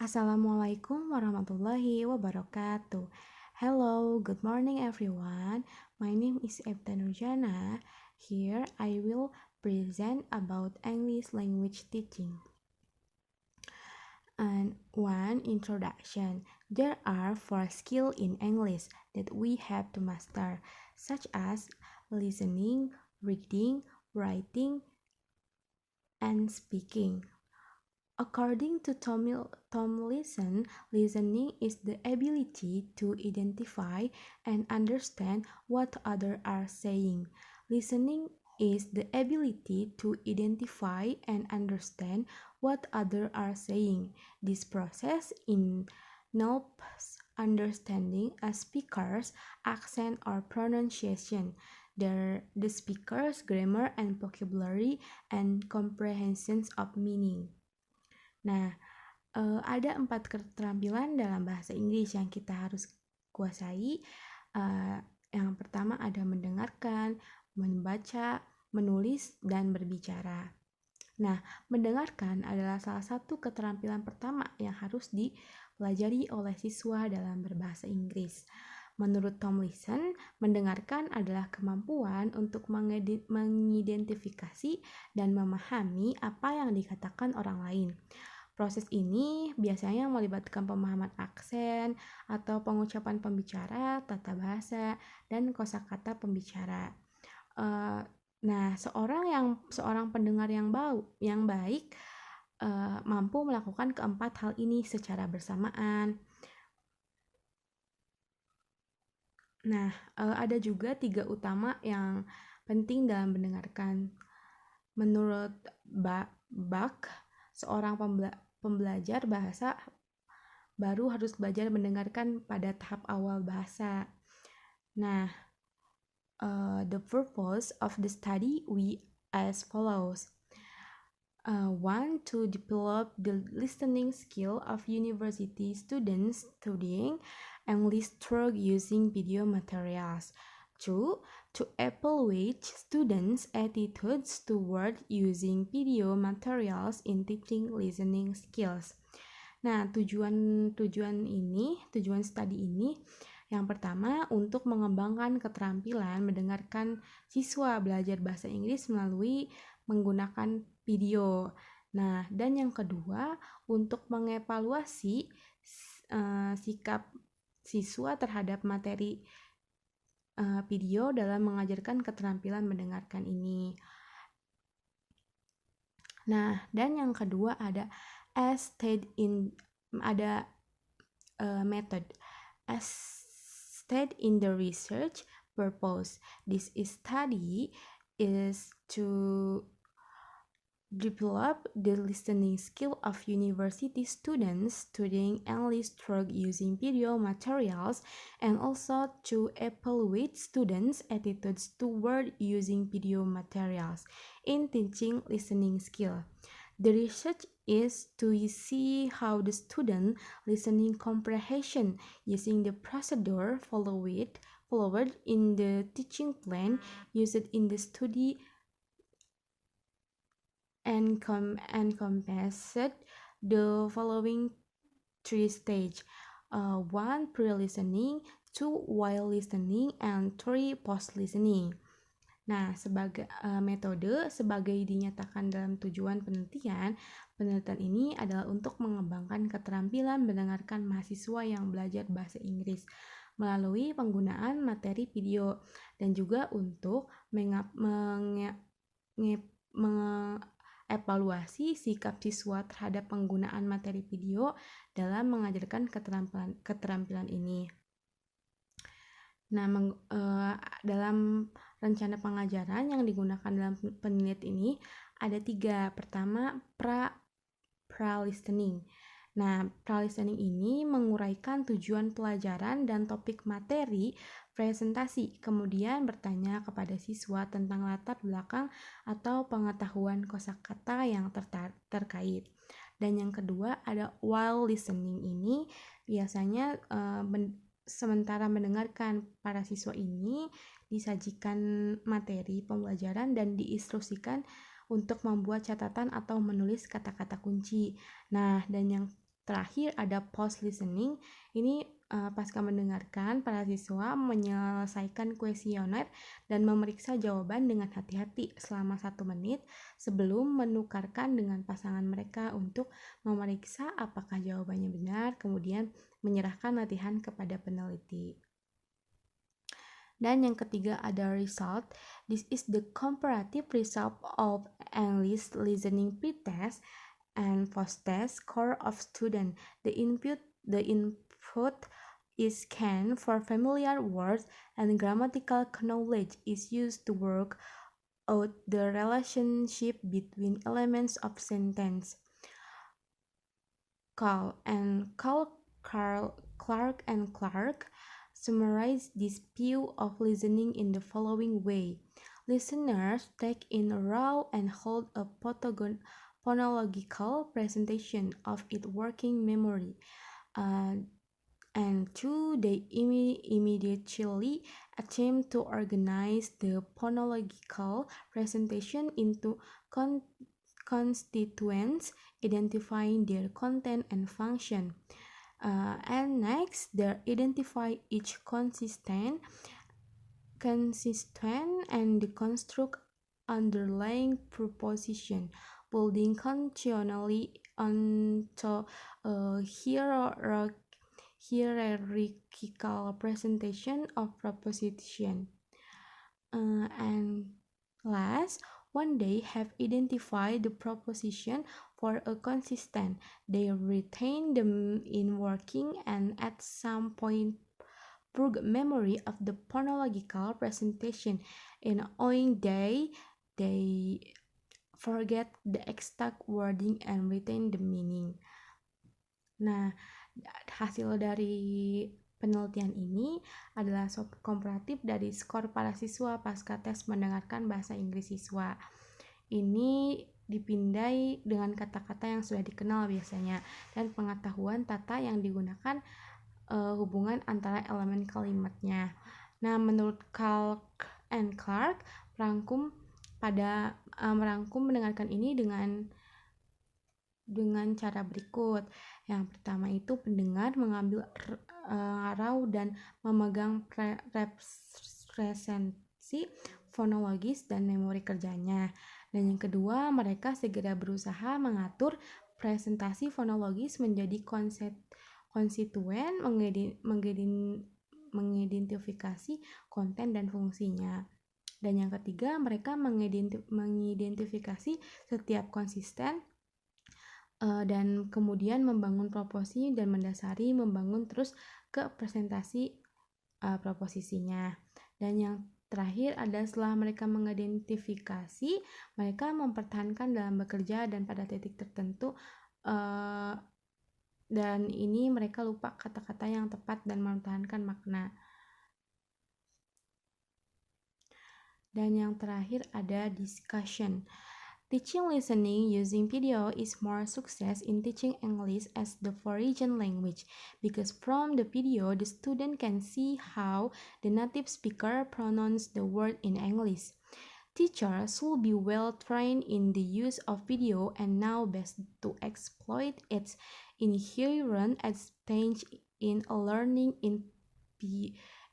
Assalamualaikum warahmatullahi wabarakatuh. Hello, good morning everyone. My name is Ebta Nurjana. Here I will present about English language teaching. And one introduction. There are 4 skills in English that we have to master, such as listening, reading, writing, and speaking. According to Tomlinson, listening is the ability to identify and understand what others are saying. Listening is the ability to identify and understand what others are saying. This process involves understanding a speaker's accent or pronunciation, the speaker's grammar and vocabulary, and comprehension of meaning. Nah, ada 4 keterampilan dalam bahasa Inggris yang kita harus kuasai. Yang pertama ada mendengarkan, membaca, menulis, dan berbicara. Nah, mendengarkan adalah salah satu keterampilan pertama yang harus dipelajari oleh siswa dalam berbahasa Inggris. Menurut Tomlinson, mendengarkan adalah kemampuan untuk mengidentifikasi dan memahami apa yang dikatakan orang lain. Proses ini biasanya melibatkan pemahaman aksen atau pengucapan pembicara, tata bahasa, dan kosakata pembicara. Nah, seorang pendengar yang baik mampu melakukan keempat hal ini secara bersamaan. Nah, ada juga 3 utama yang penting dalam mendengarkan. Menurut Bach, seorang pembelajar bahasa baru harus belajar mendengarkan pada tahap awal bahasa. Nah, the purpose of the study we as follows. 1. To develop the listening skill of university students studying English through using video materials. 2. To evaluate students' attitudes toward using video materials in teaching listening skills. Nah, tujuan studi ini yang pertama untuk mengembangkan keterampilan mendengarkan siswa belajar bahasa Inggris melalui menggunakan video. Nah, dan yang kedua untuk mengevaluasi sikap siswa terhadap materi video dalam mengajarkan keterampilan mendengarkan ini. Nah, dan yang kedua ada method as stated in the research purpose. This study is to develop the listening skill of university students studying English through using video materials and also to evaluate students' attitudes toward using video materials in teaching listening skill. The research is to see how the student listening comprehension using the procedure followed in the teaching plan used in the study encompassed the following 3 stages. 1. Pre-listening, 2. While listening, and 3. Post-listening. Nah, sebagai metode sebagai dinyatakan dalam tujuan penelitian ini adalah untuk mengembangkan keterampilan mendengarkan mahasiswa yang belajar bahasa Inggris melalui penggunaan materi video dan juga untuk evaluasi sikap siswa terhadap penggunaan materi video dalam mengajarkan keterampilan ini. Nah, dalam rencana pengajaran yang digunakan dalam penelitian ini ada 3. Pertama, pra-listening. Nah, pra-listening ini menguraikan tujuan pelajaran dan topik materi presentasi, kemudian bertanya kepada siswa tentang latar belakang atau pengetahuan kosakata yang terkait. Dan yang kedua ada while listening ini biasanya sementara mendengarkan para siswa ini disajikan materi pembelajaran dan diinstruksikan untuk membuat catatan atau menulis kata-kata kunci. Nah, dan yang terakhir ada post listening. Ini pasca mendengarkan, para siswa menyelesaikan kuesioner dan memeriksa jawaban dengan hati-hati selama 1 menit sebelum menukarkan dengan pasangan mereka untuk memeriksa apakah jawabannya benar, kemudian menyerahkan latihan kepada peneliti. Dan yang ketiga ada result. This is the comparative result of English listening pretest and post-test score of student. The input is scanned for familiar words, and grammatical knowledge is used to work out the relationship between elements of sentence. Clark summarize this view of listening in the following way. Listeners take in raw and hold a phonological presentation of its working memory, and two, they immediately attempt to organize the phonological presentation into constituents, identifying their content and function. And next, they identify each consistent and deconstruct underlying proposition, building continually onto a hierarchical presentation of proposition. And last, when they have identified the proposition for a consistent, they retain them in working and at some point purge memory of the phonological presentation. In owing they forget the exact wording and retain the meaning. Nah, hasil dari penelitian ini adalah komparatif dari skor para siswa pasca tes mendengarkan bahasa Inggris siswa. Ini dipindai dengan kata-kata yang sudah dikenal biasanya dan pengetahuan tata yang digunakan hubungan antara elemen kalimatnya. Nah, menurut Clark merangkum mendengarkan ini dengan cara berikut. Yang pertama itu pendengar mengambil raw dan memegang represensi fonologis dan memori kerjanya. Dan yang kedua, mereka segera berusaha mengatur presentasi fonologis menjadi konstituen, mengidentifikasi konten dan fungsinya. Dan yang ketiga, mereka mengidentifikasi setiap konsisten dan kemudian membangun proporsi dan mendasari membangun terus ke presentasi proposisinya. Dan yang terakhir ada setelah mereka mengidentifikasi, mereka mempertahankan dalam bekerja dan pada titik tertentu dan ini mereka lupa kata-kata yang tepat dan mempertahankan makna. Dan yang terakhir ada discussion. Teaching listening using video is more success in teaching English as the foreign language because from the video the student can see how the native speaker pronounce the word in English. Teachers should be well trained in the use of video and know best to exploit its inherent advantage in a learning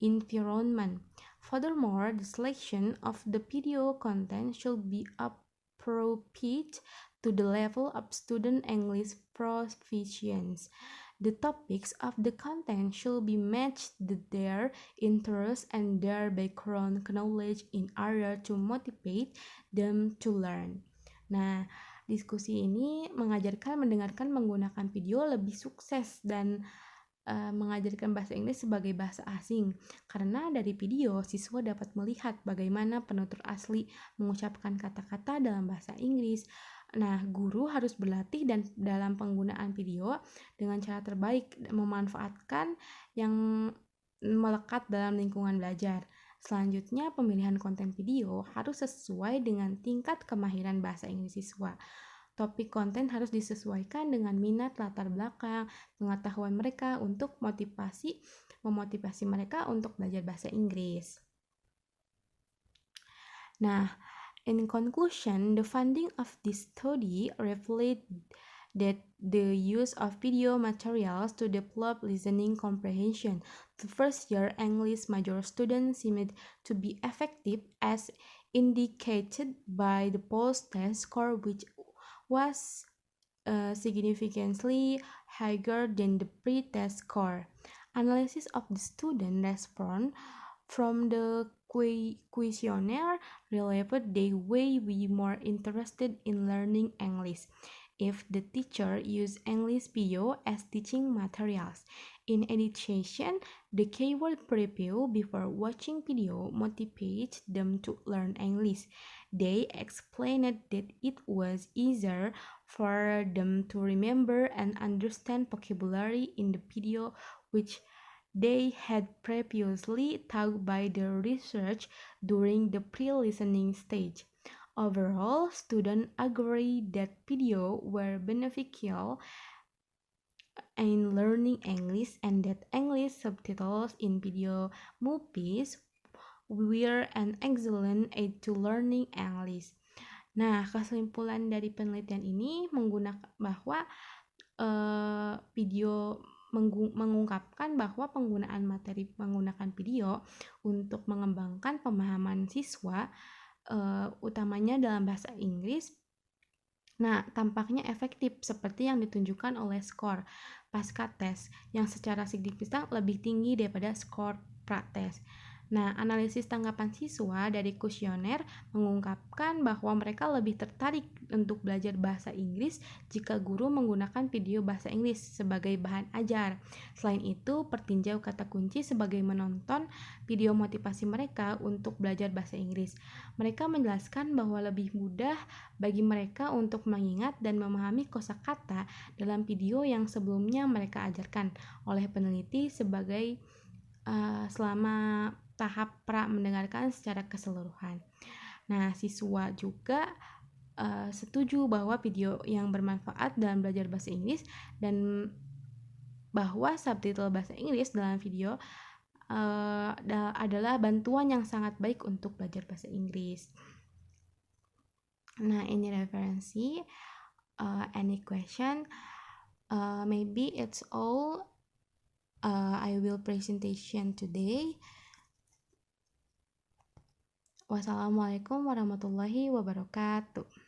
environment. Furthermore, the selection of the video content should be appropriate to the level of student English proficiency. The topics of the content should be matched to their interests and their background knowledge in order to motivate them to learn. Nah, diskusi ini mengajarkan mendengarkan menggunakan video lebih sukses dan mengajarkan bahasa Inggris sebagai bahasa asing karena dari video siswa dapat melihat bagaimana penutur asli mengucapkan kata-kata dalam bahasa Inggris. Nah, guru harus berlatih dan dalam penggunaan video dengan cara terbaik memanfaatkan yang melekat dalam lingkungan belajar. Selanjutnya, pemilihan konten video harus sesuai dengan tingkat kemahiran bahasa Inggris siswa. Topik konten harus disesuaikan dengan minat, latar belakang, pengetahuan mereka untuk memotivasi mereka untuk belajar bahasa Inggris. Nah, in conclusion, the finding of this study reflect that the use of video materials to develop listening comprehension. The first year English major students seemed to be effective as indicated by the post-test score, which was significantly higher than the pre-test score. Analysis of the student response from the questionnaire revealed they may be more interested in learning English if the teacher used English video as teaching materials. In addition, the keyword preview before watching video motivates them to learn English. They explained that it was easier for them to remember and understand vocabulary in the video, which they had previously taught by the research during the pre-listening stage. Overall, students agree that video were beneficial in learning English and that English subtitles in video movies were an excellent aid to learning English. Nah, kesimpulan dari penelitian ini menggunakan bahwa video mengungkapkan bahwa penggunaan materi menggunakan video untuk mengembangkan pemahaman siswa utamanya dalam bahasa Inggris. Nah, tampaknya efektif seperti yang ditunjukkan oleh skor pasca tes yang secara signifikan lebih tinggi daripada skor pra-tes. Nah, analisis tanggapan siswa dari kuesioner mengungkapkan bahwa mereka lebih tertarik untuk belajar bahasa Inggris jika guru menggunakan video bahasa Inggris sebagai bahan ajar. Selain itu, pertinjau kata kunci sebagai menonton video motivasi mereka untuk belajar bahasa Inggris. Mereka menjelaskan bahwa lebih mudah bagi mereka untuk mengingat dan memahami kosakata dalam video yang sebelumnya mereka ajarkan oleh peneliti sebagai selama tahap pra mendengarkan secara keseluruhan. Nah, siswa juga setuju bahwa video yang bermanfaat dalam belajar bahasa Inggris dan bahwa subtitle bahasa Inggris dalam video adalah bantuan yang sangat baik untuk belajar bahasa Inggris. Nah, ini referensi. Any question? Maybe it's all I will presentation today. Wassalamualaikum warahmatullahi wabarakatuh.